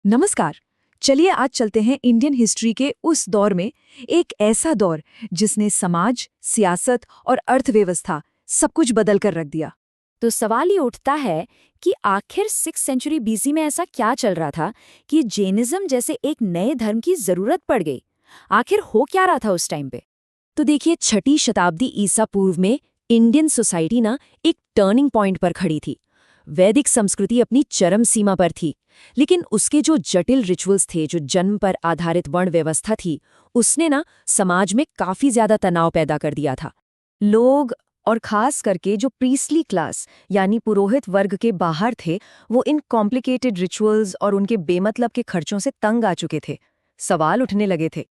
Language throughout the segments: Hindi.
नमस्कार। चलिए आज चलते हैं इंडियन हिस्ट्री के उस दौर में, एक ऐसा दौर जिसने समाज, सियासत और अर्थव्यवस्था सब कुछ बदल कर रख दिया। तो सवाल ये उठता है कि आखिर 6th सेंचुरी बीसी में ऐसा क्या चल रहा था कि जैनिज्म जैसे एक नए धर्म की जरूरत पड़ गई। आखिर हो क्या रहा था उस टाइम पे। तो देखिए, 6ठी शताब्दी ईसा पूर्व में इंडियन सोसाइटी ना एक टर्निंग पॉइंट पर खड़ी थी। वैदिक संस्कृति अपनी चरम सीमा पर थी, लेकिन उसके जो जटिल रिचुअल्स थे, जो जन्म पर आधारित वर्ण व्यवस्था थी, उसने ना समाज में काफी ज्यादा तनाव पैदा कर दिया था। लोग, और खास करके जो प्रीस्टली क्लास यानी पुरोहित वर्ग के बाहर थे, वो इन कॉम्प्लिकेटेड रिचुअल्स और उनके बेमतलब के खर्चों से तंग आ चुके थे। सवाल उठने लगे थे।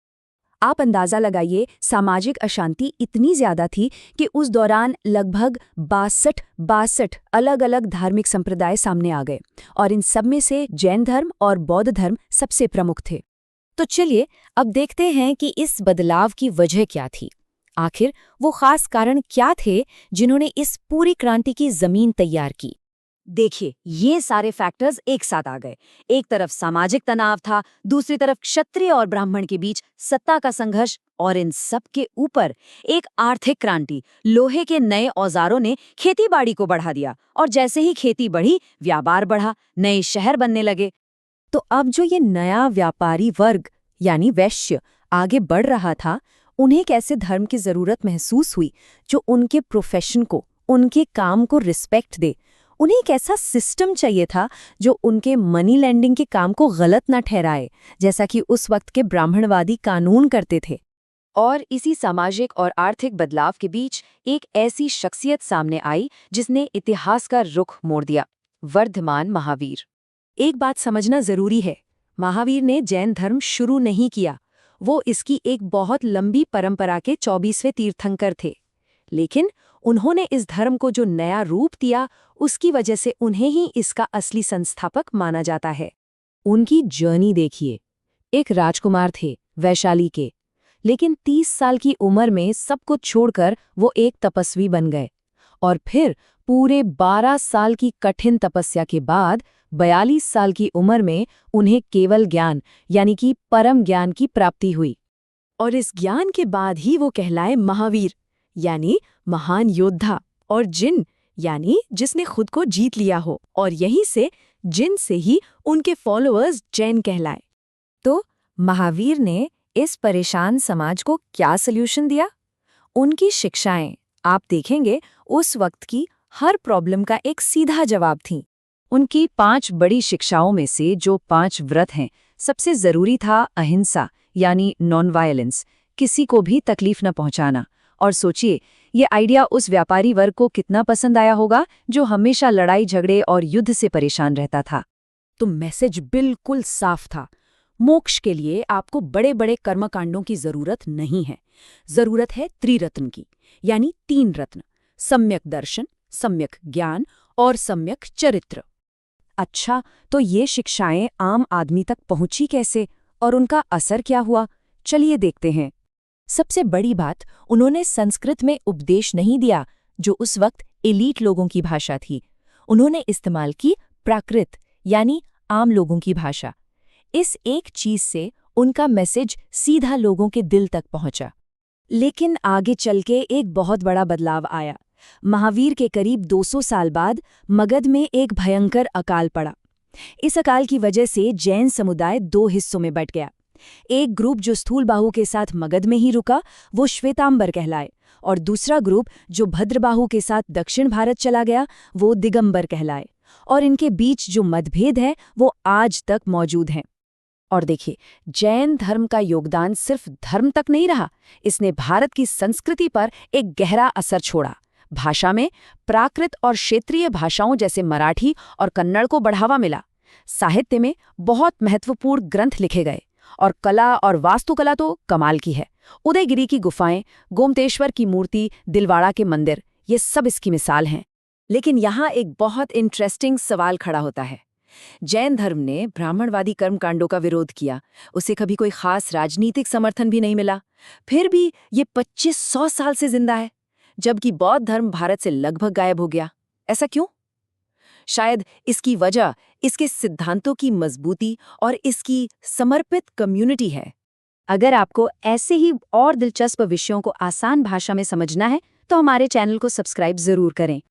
आप अंदाजा लगाइए, सामाजिक अशांति इतनी ज्यादा थी कि उस दौरान लगभग 62 अलग अलग धार्मिक संप्रदाय सामने आ गए, और इन सब में से जैन धर्म और बौद्ध धर्म सबसे प्रमुख थे। तो चलिए अब देखते हैं कि इस बदलाव की वजह क्या थी। आखिर वो खास कारण क्या थे जिन्होंने इस पूरी क्रांति की जमीन तैयार की। देखिए, ये सारे फैक्टर्स एक साथ आ गए। एक तरफ सामाजिक तनाव था, दूसरी तरफ क्षत्रिय और ब्राह्मण के बीच सत्ता का संघर्ष, और इन सब के ऊपर एक आर्थिक क्रांति। लोहे के नए औजारों ने खेतीबाड़ी को बढ़ा दिया, और जैसे ही खेती बढ़ी, व्यापार बढ़ा, नए शहर बनने लगे। तो अब जो ये नया व्यापारी वर्ग यानी वैश्य आगे बढ़ रहा था, उन्हें कैसे धर्म की जरूरत महसूस हुई जो उनके प्रोफेशन को, उनके काम को रिस्पेक्ट दे। उन्हें एक ऐसा सिस्टम चाहिए था जो उनके मनी लैंडिंग के काम को गलत न ठहराए, जैसा कि उस वक्त के ब्राह्मणवादी कानून करते थे। और इसी सामाजिक और आर्थिक बदलाव के बीच एक ऐसी शख्सियत सामने आई जिसने इतिहास का रुख मोड़ दिया, वर्धमान महावीर। एक बात समझना जरूरी है, महावीर ने जैन धर्म शुरू नहीं किया। वो इसकी एक बहुत लंबी परंपरा के 24वें तीर्थंकर थे। लेकिन उन्होंने इस धर्म को जो नया रूप दिया, उसकी वजह से उन्हें ही इसका असली संस्थापक माना जाता है। उनकी जर्नी देखिए। एक राजकुमार थे, वैशाली के, लेकिन 30 साल की उम्र में सब कुछ छोड़कर वो एक तपस्वी बन गए। और फिर पूरे 12 साल की कठिन तपस्या के बाद 42 साल की उम्र में उन्हें केवल ज्ञान यानी कि परम ज्ञान की प्राप्ति हुई। और इस ज्ञान के बाद ही वो कहलाए महावीर, यानी महान योद्धा, और जिन यानी जिसने खुद को जीत लिया हो, और यहीं से जिन से ही उनके फॉलोअर्स जैन कहलाए। तो महावीर ने इस परेशान समाज को क्या सल्यूशन दिया? उनकी शिक्षाएं, आप देखेंगे, उस वक्त की हर प्रॉब्लम का एक सीधा जवाब थीं। उनकी 5 बड़ी शिक्षाओं में से जो 5 व्रत हैं, सबसे जरूरी था अहिंसा यानी नॉन वायलेंस, किसी को भी तकलीफ न पहुंचाना। और सोचिए, ये आइडिया उस व्यापारी वर्ग को कितना पसंद आया होगा जो हमेशा लड़ाई झगड़े और युद्ध से परेशान रहता था। तो मैसेज बिल्कुल साफ था। मोक्ष के लिए आपको बड़े बड़े कर्मकांडों की जरूरत नहीं है। जरूरत है त्रिरत्न की, यानी 3 रत्न: सम्यक दर्शन, सम्यक ज्ञान और सम्यक चरित्र। अच्छा, तो ये शिक्षाएं आम आदमी तक पहुंची कैसे और उनका असर क्या हुआ? चलिए देखते हैं। सबसे बड़ी बात, उन्होंने संस्कृत में उपदेश नहीं दिया, जो उस वक्त एलीट लोगों की भाषा थी। उन्होंने इस्तेमाल की प्राकृत यानी आम लोगों की भाषा। इस एक चीज से उनका मैसेज सीधा लोगों के दिल तक पहुंचा। लेकिन आगे चल के एक बहुत बड़ा बदलाव आया। महावीर के करीब 200 साल बाद मगध में एक भयंकर अकाल पड़ा। इस अकाल की वजह से जैन समुदाय 2 हिस्सों में बंट गया। एक ग्रुप जो स्थूलबाहु के साथ मगध में ही रुका, वो श्वेतांबर कहलाए, और दूसरा ग्रुप जो भद्रबाहु के साथ दक्षिण भारत चला गया, वो दिगंबर कहलाए। और इनके बीच जो मतभेद है, वो आज तक मौजूद हैं। और देखिए, जैन धर्म का योगदान सिर्फ धर्म तक नहीं रहा, इसने भारत की संस्कृति पर एक गहरा असर छोड़ा। भाषा में प्राकृत और क्षेत्रीय भाषाओं जैसे मराठी और कन्नड़ को बढ़ावा मिला। साहित्य में बहुत महत्वपूर्ण ग्रंथ लिखे गए, और कला और वास्तुकला तो कमाल की है। उदयगिरी की गुफाएं, गोमतेश्वर की मूर्ति, दिलवाड़ा के मंदिर, ये सब इसकी मिसाल हैं। लेकिन यहाँ एक बहुत इंटरेस्टिंग सवाल खड़ा होता है। जैन धर्म ने ब्राह्मणवादी कर्मकांडों का विरोध किया, उसे कभी कोई खास राजनीतिक समर्थन भी नहीं मिला। फिर भी ये 2500 साल से जिंदा है, जबकि बौद्ध धर्म भारत से लगभग गायब हो गया। ऐसा क्यों? शायद इसकी वजह इसके सिद्धांतों की मजबूती और इसकी समर्पित कम्युनिटी है। अगर आपको ऐसे ही और दिलचस्प विषयों को आसान भाषा में समझना है तो हमारे चैनल को सब्सक्राइब जरूर करें।